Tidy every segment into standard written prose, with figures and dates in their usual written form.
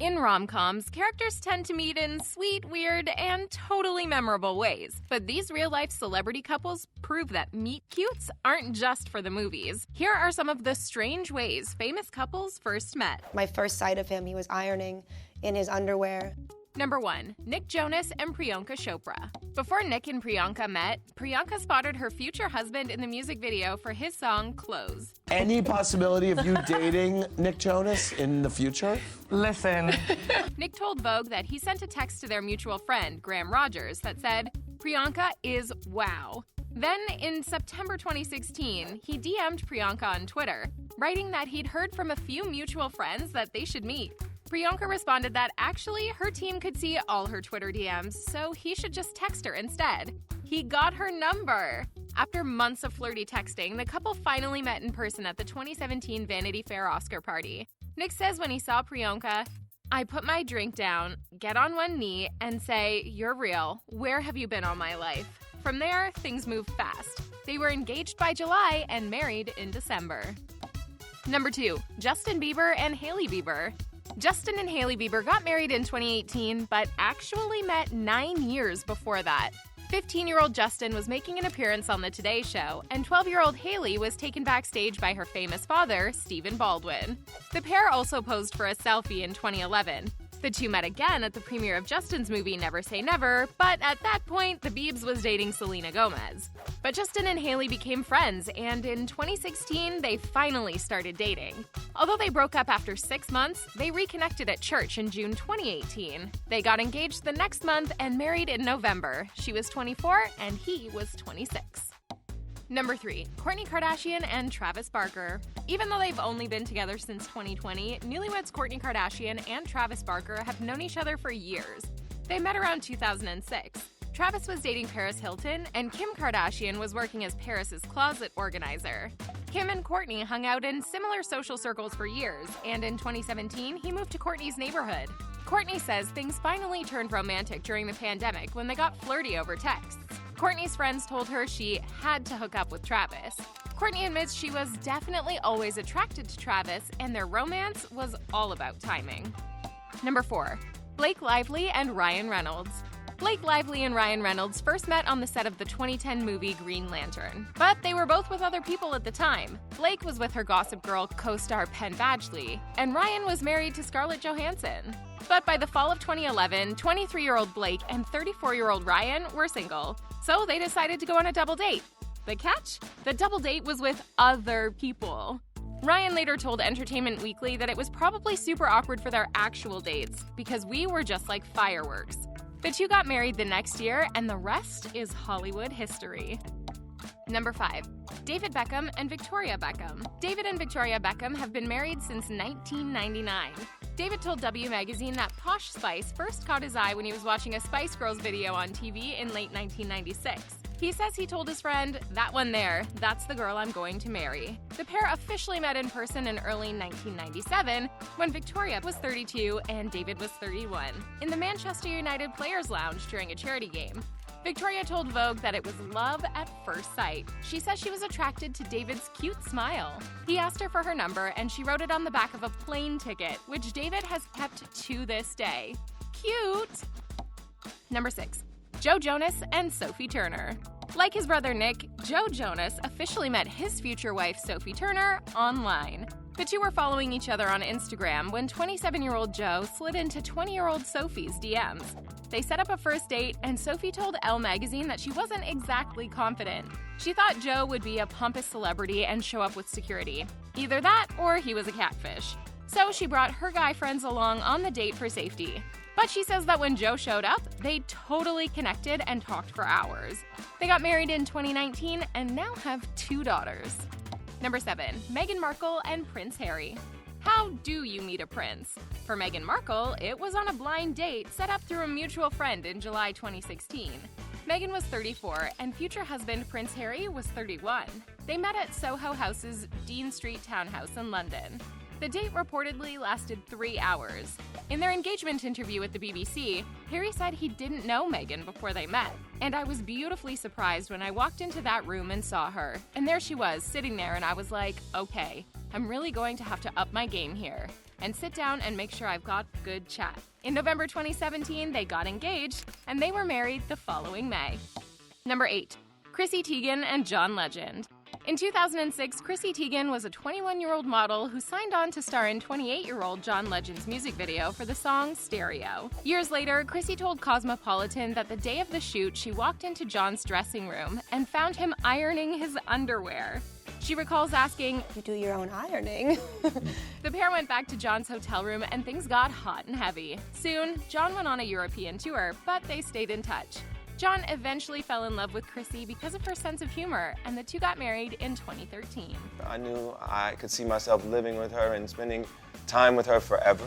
In rom-coms, characters tend to meet in sweet, weird, and totally memorable ways. But these real-life celebrity couples prove that meet-cutes aren't just for the movies. Here are some of the strange ways famous couples first met. My first sight of him, he was ironing in his underwear. Number 1. Nick Jonas and Priyanka Chopra. Before Nick and Priyanka met, Priyanka spotted her future husband in the music video for his song, Clothes. Any possibility of you dating Nick Jonas in the future? Listen. Nick told Vogue that he sent a text to their mutual friend, Graham Rogers, that said, "Priyanka is wow." Then, in September 2016, he DM'd Priyanka on Twitter, writing that he'd heard from a few mutual friends that they should meet. Priyanka responded that actually her team could see all her Twitter DMs, so he should just text her instead. He got her number. After months of flirty texting, the couple finally met in person at the 2017 Vanity Fair Oscar party. Nick says when he saw Priyanka, "I put my drink down, get on one knee, and say, 'You're real. Where have you been all my life?' From there, things moved fast. They were engaged by July and married in December." Number 2. Justin Bieber and Hailey Bieber. Justin and Hailey Bieber got married in 2018, but actually met 9 years before that. 15-year-old Justin was making an appearance on The Today Show, and 12-year-old Hailey was taken backstage by her famous father, Stephen Baldwin. The pair also posed for a selfie in 2011. The two met again at the premiere of Justin's movie Never Say Never, but at that point, the Biebs was dating Selena Gomez. But Justin and Hailey became friends, and in 2016, they finally started dating. Although they broke up after 6 months, they reconnected at church in June 2018. They got engaged the next month and married in November. She was 24 and he was 26. Number 3. Kourtney Kardashian and Travis Barker. Even though they've only been together since 2020, newlyweds Kourtney Kardashian and Travis Barker have known each other for years. They met around 2006. Travis was dating Paris Hilton, and Kim Kardashian was working as Paris's closet organizer. Kim and Kourtney hung out in similar social circles for years, and in 2017, he moved to Kourtney's neighborhood. Kourtney says things finally turned romantic during the pandemic when they got flirty over texts. Kourtney's friends told her she had to hook up with Travis. Kourtney admits she was definitely always attracted to Travis, and their romance was all about timing. Number 4. Blake Lively and Ryan Reynolds. Blake Lively and Ryan Reynolds first met on the set of the 2010 movie Green Lantern, but they were both with other people at the time. Blake was with her Gossip Girl co-star Penn Badgley, and Ryan was married to Scarlett Johansson. But by the fall of 2011, 23-year-old Blake and 34-year-old Ryan were single, so they decided to go on a double date. The catch? The double date was with other people. Ryan later told Entertainment Weekly that it was probably super awkward for their actual dates, because we were just like fireworks. The two got married the next year, and the rest is Hollywood history. Number 5. David Beckham and Victoria Beckham. David and Victoria Beckham have been married since 1999. David told W Magazine that Posh Spice first caught his eye when he was watching a Spice Girls video on TV in late 1996. He says he told his friend, "That one there, that's the girl I'm going to marry." The pair officially met in person in early 1997 when Victoria was 32 and David was 31 in the Manchester United Players Lounge during a charity game. Victoria told Vogue that it was love at first sight. She says she was attracted to David's cute smile. He asked her for her number, and she wrote it on the back of a plane ticket, which David has kept to this day. Cute! Number 6. Joe Jonas and Sophie Turner. Like his brother Nick, Joe Jonas officially met his future wife Sophie Turner online. The two were following each other on Instagram when 27-year-old Joe slid into 20-year-old Sophie's DMs. They set up a first date, and Sophie told Elle magazine that she wasn't exactly confident. She thought Joe would be a pompous celebrity and show up with security. Either that or he was a catfish. So she brought her guy friends along on the date for safety. But she says that when Joe showed up, they totally connected and talked for hours. They got married in 2019 and now have 2 daughters. Number 7. Meghan Markle and Prince Harry. How do you meet a prince? For Meghan Markle, it was on a blind date set up through a mutual friend in July 2016. Meghan was 34 and future husband Prince Harry was 31. They met at Soho House's Dean Street townhouse in London. The date reportedly lasted 3 hours. In their engagement interview with the BBC, Harry said he didn't know Meghan before they met. "And I was beautifully surprised when I walked into that room and saw her. And there she was, sitting there, and I was like, okay, I'm really going to have to up my game here." and sit down and make sure I've got good chat. In November 2017, they got engaged, and they were married the following May. Number 8. Chrissy Teigen and John Legend. In 2006, Chrissy Teigen was a 21-year-old model who signed on to star in 28-year-old John Legend's music video for the song Stereo. Years later, Chrissy told Cosmopolitan that the day of the shoot, she walked into John's dressing room and found him ironing his underwear. She recalls asking, You do your own ironing. The pair went back to John's hotel room and things got hot and heavy. Soon, John went on a European tour, but they stayed in touch. John eventually fell in love with Chrissy because of her sense of humor, and the two got married in 2013. I knew I could see myself living with her and spending time with her forever.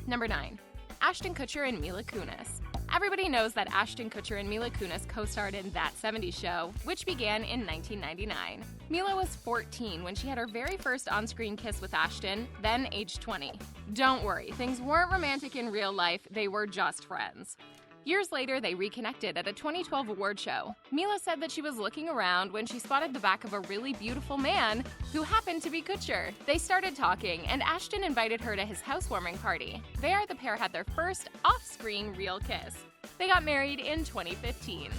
Number 9. Ashton Kutcher and Mila Kunis. Everybody knows that Ashton Kutcher and Mila Kunis co-starred in That 70s Show, which began in 1999. Mila was 14 when she had her very first on-screen kiss with Ashton, then age 20. Don't worry, things weren't romantic in real life, they were just friends. Years later, they reconnected at a 2012 award show. Mila said that she was looking around when she spotted the back of a really beautiful man who happened to be Kutcher. They started talking, and Ashton invited her to his housewarming party. There, the pair had their first off-screen real kiss. They got married in 2015.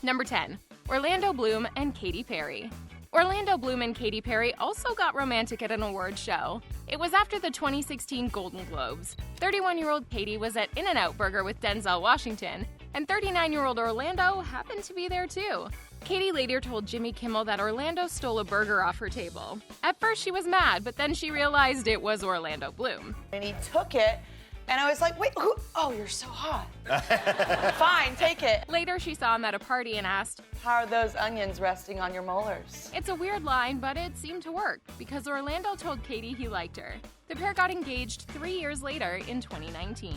Number 10. Orlando Bloom and Katy Perry. Orlando Bloom and Katy Perry also got romantic at an award show. It was after the 2016 Golden Globes. 31-year-old Katy was at In-N-Out Burger with Denzel Washington, and 39-year-old Orlando happened to be there too. Katy later told Jimmy Kimmel that Orlando stole a burger off her table. At first she was mad, but then she realized it was Orlando Bloom. And he took it, and I was like, wait, who? Oh, you're so hot. Fine, take it. Later, she saw him at a party and asked, How are those onions resting on your molars? It's a weird line, but it seemed to work, because Orlando told Katy he liked her. The pair got engaged 3 years later in 2019.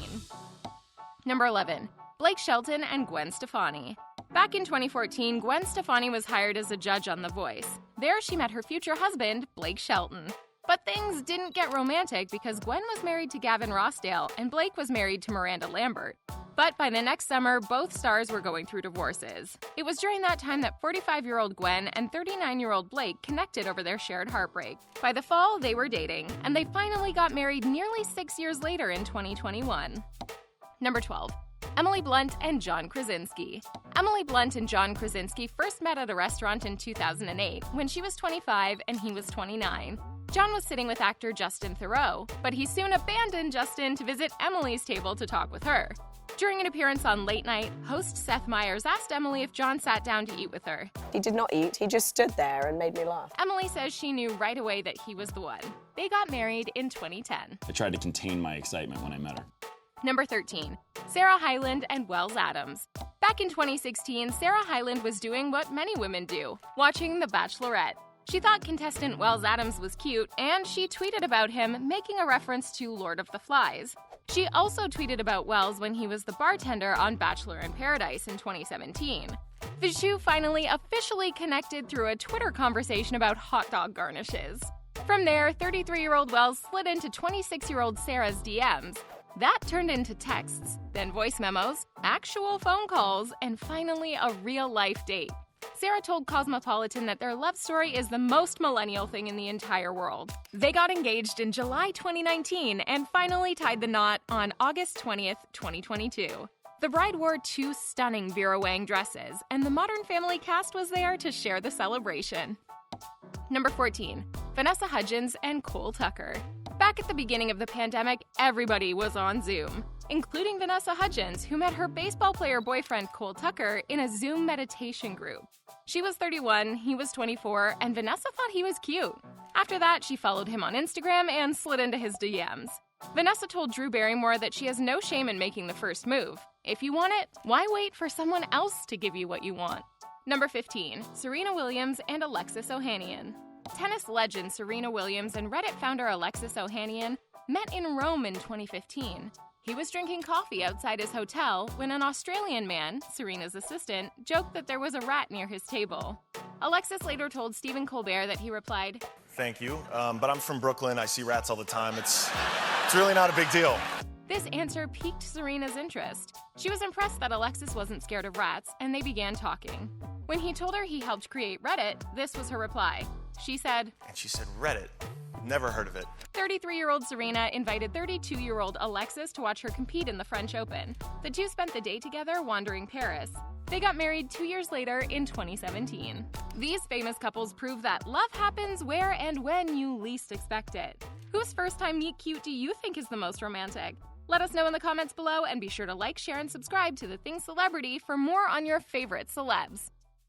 Number 11. Blake Shelton and Gwen Stefani. Back in 2014, Gwen Stefani was hired as a judge on The Voice. There, she met her future husband, Blake Shelton. But things didn't get romantic because Gwen was married to Gavin Rossdale and Blake was married to Miranda Lambert. But by the next summer, both stars were going through divorces. It was during that time that 45-year-old Gwen and 39-year-old Blake connected over their shared heartbreak. By the fall, they were dating, and they finally got married nearly 6 years later in 2021. Number 12. Emily Blunt and John Krasinski. Emily Blunt and John Krasinski first met at a restaurant in 2008 when she was 25 and he was 29. John was sitting with actor Justin Theroux, but he soon abandoned Justin to visit Emily's table to talk with her. During an appearance on Late Night, host Seth Meyers asked Emily if John sat down to eat with her. He did not eat, he just stood there and made me laugh. Emily says she knew right away that he was the one. They got married in 2010. I tried to contain my excitement when I met her. Number 13. Sarah Hyland and Wells Adams. Back in 2016, Sarah Hyland was doing what many women do, watching The Bachelorette. She thought contestant Wells Adams was cute, and she tweeted about him, making a reference to Lord of the Flies. She also tweeted about Wells when he was the bartender on Bachelor in Paradise in 2017. The two finally officially connected through a Twitter conversation about hot dog garnishes. From there, 33-year-old Wells slid into 26-year-old Sarah's DMs. That turned into texts, then voice memos, actual phone calls, and finally a real-life date. Sarah told Cosmopolitan that their love story is the most millennial thing in the entire world. They got engaged in July 2019 and finally tied the knot on August 20th, 2022. The bride wore 2 stunning Vera Wang dresses, and the Modern Family cast was there to share the celebration. Number 14. Vanessa Hudgens and Cole Tucker. Back at the beginning of the pandemic, everybody was on Zoom, including Vanessa Hudgens, who met her baseball player boyfriend Cole Tucker in a Zoom meditation group. She was 31, he was 24, and Vanessa thought he was cute. After that, she followed him on Instagram and slid into his DMs. Vanessa told Drew Barrymore that she has no shame in making the first move. If you want it, why wait for someone else to give you what you want? Number 15. Serena Williams and Alexis Ohanian. Tennis legend Serena Williams and Reddit founder Alexis Ohanian met in Rome in 2015. He was drinking coffee outside his hotel when an Australian man, Serena's assistant, joked that there was a rat near his table. Alexis later told Stephen Colbert that he replied, "Thank you, but I'm from Brooklyn. I see rats all the time. It's really not a big deal." This answer piqued Serena's interest. She was impressed that Alexis wasn't scared of rats, and they began talking. When he told her he helped create Reddit, this was her reply. She said, And she said, "Reddit? Never heard of it. 33-year-old Serena invited 32-year-old Alexis to watch her compete in the French Open. The two spent the day together wandering Paris. They got married 2 years later in 2017. These famous couples prove that love happens where and when you least expect it. Whose first-time meet-cute do you think is the most romantic? Let us know in the comments below, and be sure to like, share, and subscribe to The Thing Celebrity for more on your favorite celebs.